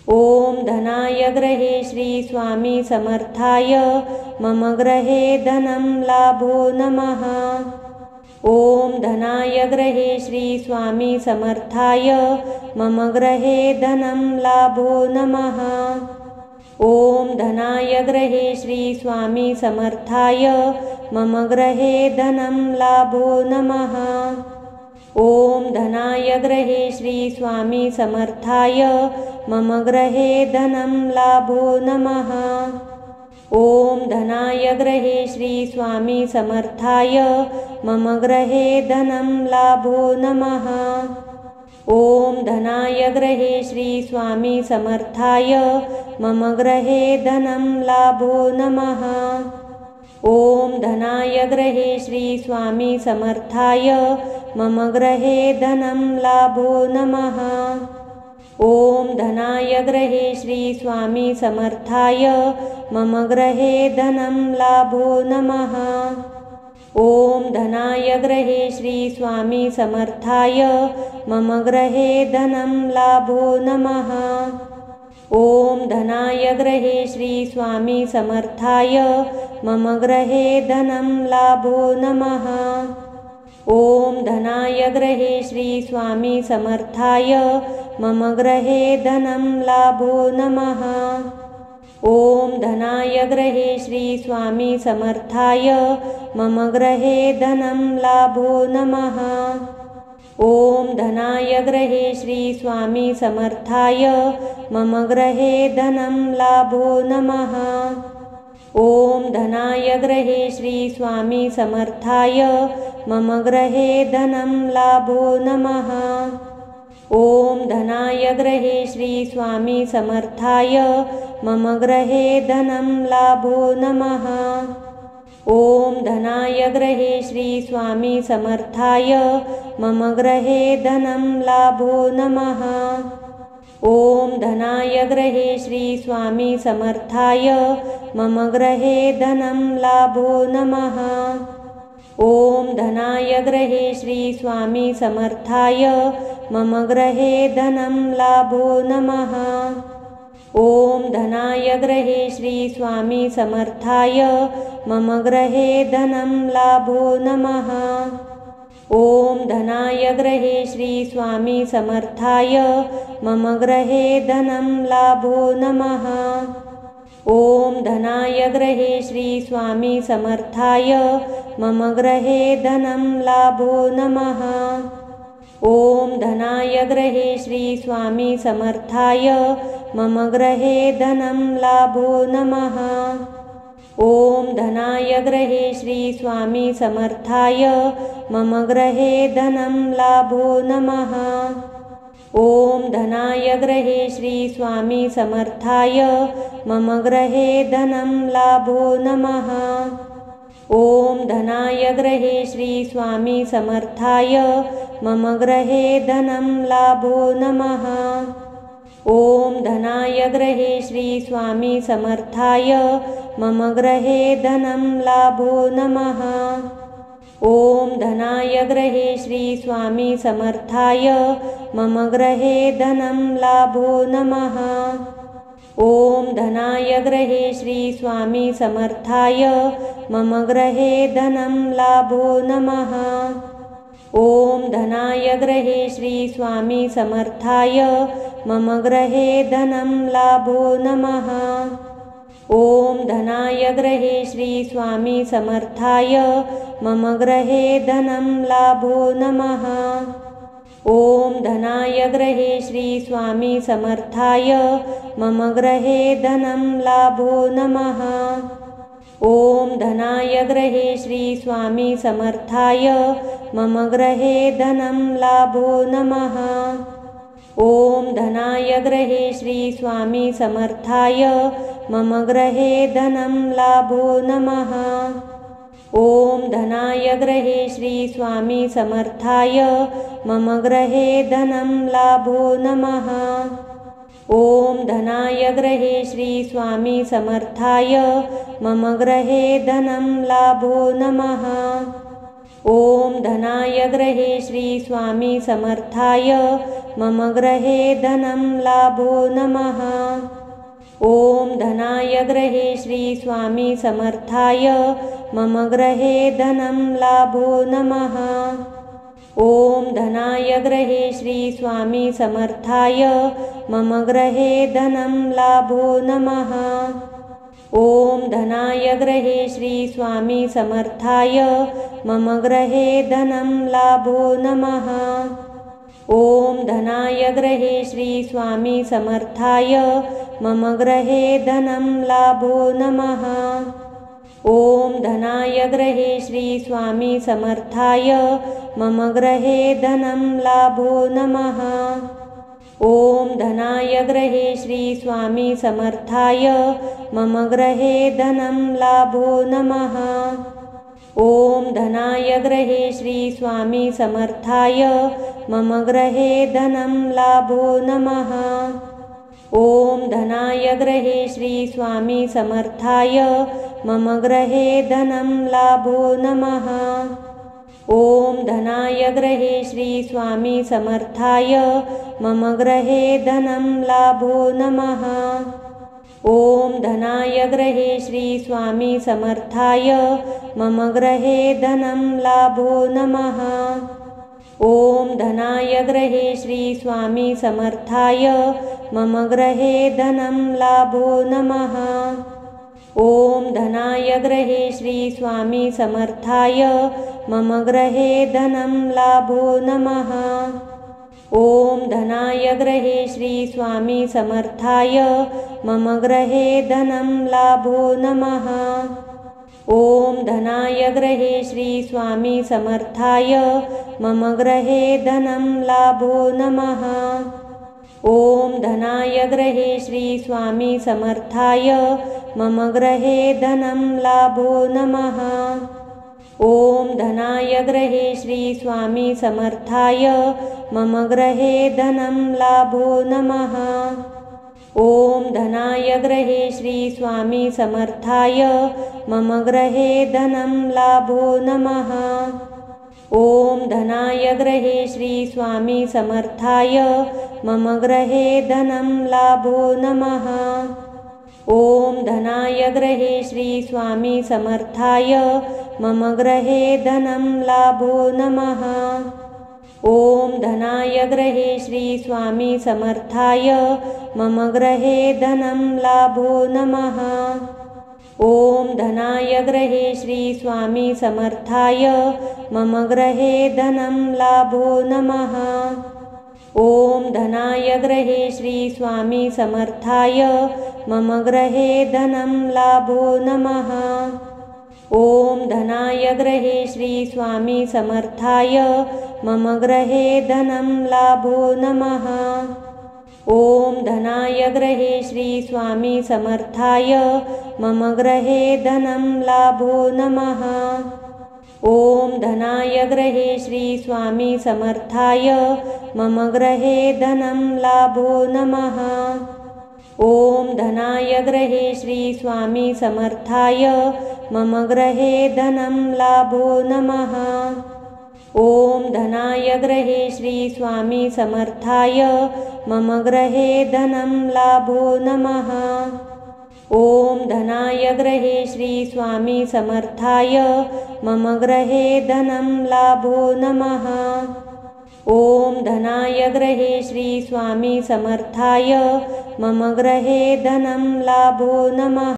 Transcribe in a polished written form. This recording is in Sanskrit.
ॐ धनाय गृहे श्री स्वामी समर्थाय मम गृहे धनं लाभो नमः। ॐ धनाय गृहे श्री स्वामी समर्थाय मम गृहे धनं लाभो नमः। ॐ धनाय गृहे श्री स्वामी समर्थाय मम गृहे धनं लाभो नमः। ॐ धनाय गृहे श्री स्वामी समर्थाय मम गृहे धनं लाभो नमः। ॐ धनाय गृहे श्री स्वामी समर्थाय मम गृहे धनं लाभो नमः। ॐ धनाय गृहे श्री स्वामी समर्थाय मम गृहे धनं लाभो नमः। ॐ धनाय गृहे श्री स्वामी समर्थाय मम गृहे धनं लाभो नमः। ॐ धनाय गृहे श्री स्वामी समर्थाय मम गृहे धनं लाभो नमः। ॐ धनाय गृहे श्री स्वामी समर्थाय मम गृहे धनं लाभो नमः। ॐ धनाय गृहे श्री स्वामी समर्थाय मम गृहे धनं लाभो नमः। ॐ धनाय गृहे श्री स्वामी समर्थाय मम गृहे धनं लाभो नमः। ॐ धनाय गृहे श्री स्वामी समर्थाय मम गृहे धनं लाभो नमः। ॐ धनाय गृहे श्री स्वामी समर्थाय मम गृहे धनं लाभो नमः। ॐ धनाय गृहे श्री स्वामी समर्थाय मम गृहे धनं लाभो नमः। ॐ धनाय गृहे श्री स्वामी समर्थाय मम गृहे धनं लाभो नमः। ॐ धनाय गृहे श्री स्वामी समर्थाय मम गृहे धनं लाभो नमः। ॐ धनाय गृहे श्री स्वामी समर्थाय मम गृहे धनं लाभो नमः। ॐ धनाय गृहे श्री स्वामी समर्थाय मम गृहे धनं लाभो नमः। ॐ धनाय गृहे श्री स्वामी समर्थाय मम गृहे धनं लाभो नमः। ॐ धनाय गृहे श्री स्वामी समर्थाय मम गृहे धनं लाभो नमः। ॐ धनाय गृहे श्री स्वामी समर्थाय मम गृहे धनं लाभो नमः। ॐ धनाय गृहे श्री स्वामी समर्थाय मम गृहे धनं लाभो नमः। ॐ धनाय गृहे श्री स्वामी समर्थाय मम गृहे धनं लाभो नमः। ॐ धनाय गृहे श्री स्वामी समर्थाय मम गृहे धनं लाभो नमः। ॐ धनाय गृहे श्री स्वामी समर्थाय मम गृहे धनं लाभो नमः। ॐ धनाय गृहे श्री स्वामी समर्थाय मम गृहे धनं लाभो नमः। ॐ धनाय गृहे श्री स्वामी समर्थाय मम गृहे धनं लाभो नमः। ॐ धनाय गृहे श्री स्वामी समर्थाय मम गृहे धनं लाभो नमः। ॐ धनाय गृहे श्री स्वामी समर्थाय मम गृहे धनं लाभो नमः। ॐ धनाय गृहे श्री स्वामी समर्थाय मम गृहे धनं लाभो नमः। ॐ धनाय गृहे श्री स्वामी समर्थाय मम गृहे धनं लाभो नमः। ॐ धनाय गृहे श्री स्वामी समर्थाय मम गृहे धनं लाभो नमः। ॐ धनाय गृहे श्री स्वामी समर्थाय मम गृहे धनं लाभो नमः। ॐ धनाय गृहे श्री स्वामी समर्थाय मम गृहे धनं लाभो नमः। ॐ धनाय गृहे श्री स्वामी समर्थाय मम गृहे धनं लाभो नमः। ॐ धनाय गृहे श्री स्वामी समर्थाय मम गृहे धनं लाभो नमः। ॐ धनाय गृहे श्री स्वामी समर्थाय मम गृहे धनं लाभो नमः। ॐ धनाय गृहे श्री स्वामी समर्थाय मम गृहे धनं लाभो नमः। ॐ धनाय गृहे श्री स्वामी समर्थाय मम गृहे धनं लाभो नमः। ॐ धनाय गृहे श्री स्वामी समर्थाय मम गृहे धनं लाभो नमः। ॐ धनाय गृहे श्री स्वामी समर्थाय मम गृहे धनं लाभो नमः। ॐ धनाय गृहे श्री स्वामी समर्थाय मम गृहे धनं लाभो नमः। ॐ धनाय गृहे श्री स्वामी समर्थाय मम गृहे धनं लाभो नमः। ॐ धनाय गृहे श्री स्वामी समर्थाय मम गृहे धनं लाभो नमः। ॐ धनाय गृहे श्री स्वामी समर्थाय मम गृहे धनं लाभो नमः। ॐ धनाय गृहे श्री स्वामी समर्थाय मम गृहे धनं लाभो नमः। ॐ धनाय गृहे श्री स्वामी समर्थाय मम गृहे धनं लाभो नमः। ॐ धनाय गृहे श्री स्वामी समर्थाय मम गृहे धनं लाभो नमः। ॐ धनाय गृहे श्री स्वामी समर्थाय मम गृहे धनं लाभो नमः। ॐ धनाय गृहे श्री स्वामी समर्थाय मम गृहे धनं लाभो नमः। ॐ धनाय गृहे श्री स्वामी समर्थाय मम गृहे धनं लाभो नमः। ॐ धनाय गृहे श्री स्वामी समर्थाय मम गृहे धनं लाभो नमः। ॐ धनाय गृहे श्री स्वामी समर्थाय मम गृहे धनं लाभो नमः। ॐ धनाय गृहे श्री स्वामी समर्थाय मम गृहे धनं लाभो नमः। ॐ धनाय गृहे श्री स्वामी समर्थाय मम गृहे धनं लाभो नमः। ॐ धनाय गृहे श्री स्वामी समर्थाय मम गृहे धनं लाभो नमः। ॐ धनाय गृहे श्री स्वामी समर्थाय मम गृहे धनं लाभो नमः। ॐ धनाय गृहे श्री स्वामी समर्थाय मम गृहे धनं लाभो नमः। ॐ धनाय गृहे श्री स्वामी समर्थाय मम गृहे धनं लाभो नमः। ॐ धनाय गृहे श्री स्वामी समर्थाय मम गृहे धनं लाभो नमः। ॐ धनाय गृहे श्री स्वामी समर्थाय मम गृहे धनं लाभो नमः। ॐ धनाय गृहे श्री स्वामी समर्थाय मम गृहे धनं लाभो नमः। ॐ धनाय गृहे श्री स्वामी समर्थाय मम गृहे धनं लाभो नमः। ॐ धनाय गृहे श्री स्वामी समर्थाय मम गृहे धनं लाभो नमः। ॐ धनाय गृहे श्री स्वामी समर्थाय मम गृहे धनं लाभो नमः।